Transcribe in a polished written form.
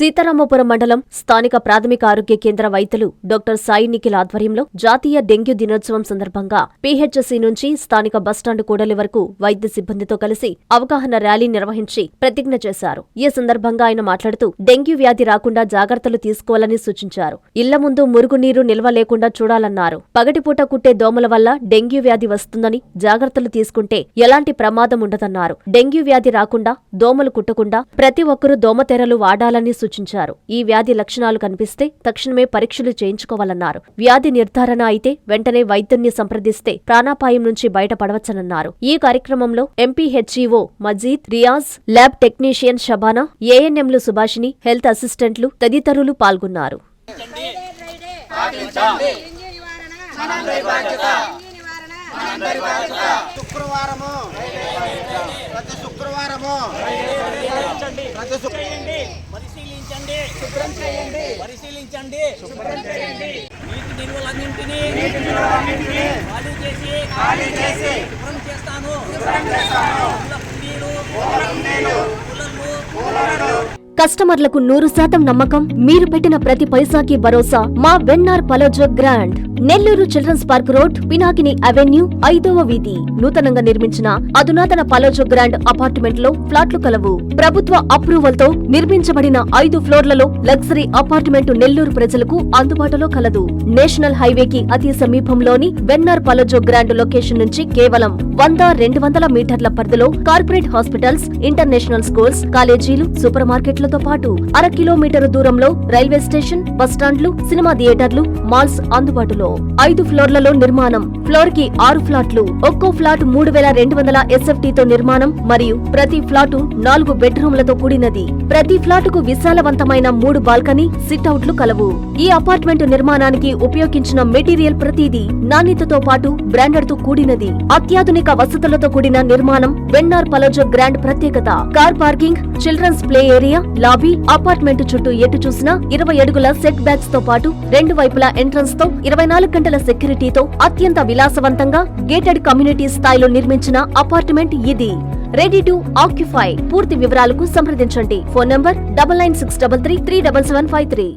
సీతారామపురం మండలం స్థానిక ప్రాథమిక ఆరోగ్య కేంద్ర వైద్యులు డాక్టర్ సాయి నిఖిల్ ఆధ్వర్యంలో జాతీయ డెంగ్యూ దినోత్సవం సందర్భంగా పీహెచ్సీ నుంచి స్థానిక బస్టాండ్ కూడలి వరకు వైద్య సిబ్బందితో కలిసి అవగాహన ర్యాలీ నిర్వహించి ప్రతిజ్ఞ చేశారు. ఈ సందర్భంగా ఆయన మాట్లాడుతూ డెంగ్యూ వ్యాధి రాకుండా జాగ్రత్తలు తీసుకోవాలని సూచించారు. ఇళ్ల ముందు మురుగునీరు నిల్వ లేకుండా చూడాలన్నారు. పగటిపూట కుట్టే దోమల వల్ల డెంగ్యూ వ్యాధి వస్తుందని జాగ్రత్తలు తీసుకుంటే ఎలాంటి ప్రమాదం ఉండదన్నారు. డెంగ్యూ వ్యాధి రాకుండా దోమలు కుట్టకుండా ప్రతి ఒక్కరూ దోమతెరలు వాడాలని సూచించారు. ఈ వ్యాధి లక్షణాలు కనిపిస్తే తక్షణమే పరీక్షలు చేయించుకోవాలన్నారు. వ్యాధి నిర్ధారణ అయితే వెంటనే వైద్యున్ని సంప్రదిస్తే ప్రాణాపాయం నుంచి బయటపడవచ్చనన్నారు. ఈ కార్యక్రమంలో MPHEO Majeed, Riyaz, lab technician Shabana, ఏఎన్ఎంలు సుభాషిణి, హెల్త్ అసిస్టెంట్లు తదితరులు పాల్గొన్నారు. పరిశీలించండి. నీటి నిల్వలన్నింటినీ ఖాళీ చేసి శుభ్రం చేస్తాను. కస్టమర్లకు 100% నమ్మకం, మీరు పెట్టిన ప్రతి పైసాకి భరోసా మా VNR పలోజో grand. Nellore children's park road, Pinakini avenue, 5వ వీధి. నూతనంగా నిర్మించిన అధునాతన పలోజో గ్రాండ్ అపార్ట్మెంట్ లో ఫ్లాట్లు కలవు. ప్రభుత్వ అప్రూవల్ తో నిర్మించబడిన 5 ఫ్లోర్లలో లగ్జరీ అపార్ట్మెంట్ నెల్లూరు ప్రజలకు అందుబాటులో కలదు. నేషనల్ హైవేకి అతి సమీపంలోని వెన్నార్ పలోజో గ్రాండ్ లొకేషన్ నుంచి కేవలం 100-200 మీటర్ల పరిధిలో కార్పొరేట్ హాస్పిటల్స్, ఇంటర్నేషనల్ స్కూల్స్, కాలేజీలు, సూపర్ మార్కెట్లతో పాటు 1/2 కిలోమీటర్ దూరంలో రైల్వే స్టేషన్, బస్టాండ్లు, సినిమా థియేటర్లు, మాల్స్ అందుబాటులో. 5 ఫ్లోర్లలో నిర్మాణం. ఫ్లోర్ కి 6 ఫ్లాట్లు. ఒక్కో ఫ్లాట్ 3200 SFT తో నిర్మాణం మరియు ప్రతి ఫ్లాటు 4 బెడ్రూమ్లతో కూడినది. ప్రతి ఫ్లాటుకు విశాలవంతమైన 3 బాల్కనీ, సిట్అవుట్లు కలవు. ఈ అపార్ట్మెంట్ నిర్మాణానికి ఉపయోగించిన మెటీరియల్ ప్రతిదీ నాణ్యతతో పాటు బ్రాండెడ్ తో కూడినది. అత్యాధునిక వసతులతో కూడిన నిర్మాణం వెన్నార్ పలోజో గ్రాండ్ ప్రత్యేకత. Car parking, children's play area, lobby, apartment చుట్టూ ఎటు చూసినా 20 అడుగుల సెట్ బ్యాక్స్ తో పాటు 2 వైపులా ఎంట్రన్స్ తో 24 గంటల సెక్యూరిటీతో అత్యంత విలాసవంతంగా గేటెడ్ కమ్యూనిటీ స్థాయిలో నిర్మించిన అపార్ట్మెంట్ ఇది. Ready to occupy. పూర్తి వివరాలకు సంప్రదించండి. Phone number 9963337753.